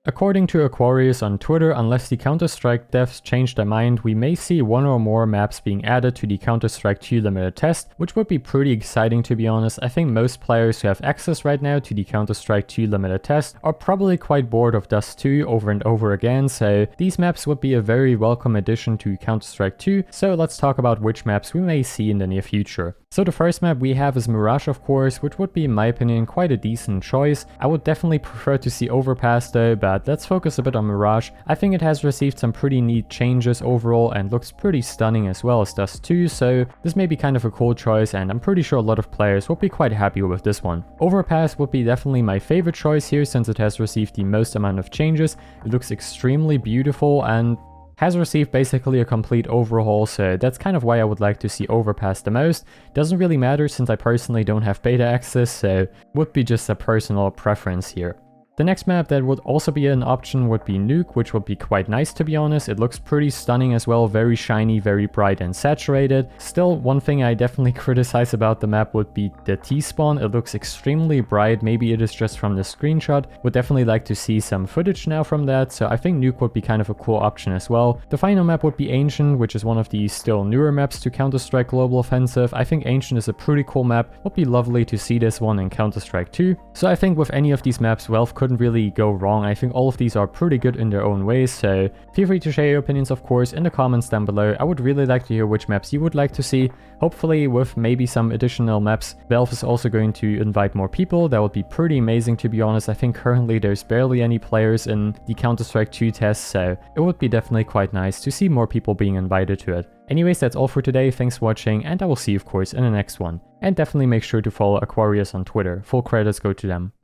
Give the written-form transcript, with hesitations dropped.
According to Aquarius on Twitter, unless the Counter-Strike devs change their mind, we may see one or more maps being added to the Counter-Strike 2 limited test, which would be pretty exciting to be honest. I think most players who have access right now to the Counter-Strike 2 limited test are probably quite bored of Dust 2 over and over again, so these maps would be a very welcome addition to Counter-Strike 2, so let's talk about which maps we may see in the near future. So the first map we have is Mirage, of course, which would be in my opinion quite a decent choice. I would definitely prefer to see Overpass though, but let's focus a bit on Mirage. I think it has received some pretty neat changes overall and looks pretty stunning as well as Dust 2, so this may be kind of a cool choice and I'm pretty sure a lot of players will be quite happy with this one. Overpass would be definitely my favorite choice here since it has received the most amount of changes. It looks extremely beautiful and has received basically a complete overhaul, so that's kind of why I would like to see Overpass the most. Doesn't really matter since I personally don't have beta access, so would be just a personal preference here. The next map that would also be an option would be Nuke, which would be quite nice to be honest. It looks pretty stunning as well, very shiny, very bright and saturated. Still, one thing I definitely criticize about the map would be the T-spawn. It looks extremely bright, maybe it is just from the screenshot. Would definitely like to see some footage now from that, so I think Nuke would be kind of a cool option as well. The final map would be Ancient, which is one of the still newer maps to Counter-Strike Global Offensive. I think Ancient is a pretty cool map. Would be lovely to see this one in Counter-Strike 2. So I think with any of these maps, Valve couldn't really go wrong. I think all of these are pretty good in their own ways, so feel free to share your opinions of course in the comments down below. I would really like to hear which maps you would like to see. Hopefully with maybe some additional maps, Valve is also going to invite more people. That would be pretty amazing to be honest. I think currently there's barely any players in the Counter-Strike 2 test, so it would be definitely quite nice to see more people being invited to it. Anyways, that's all for today. Thanks for watching and I will see you of course in the next one. And definitely make sure to follow Aquarius on Twitter. Full credits go to them.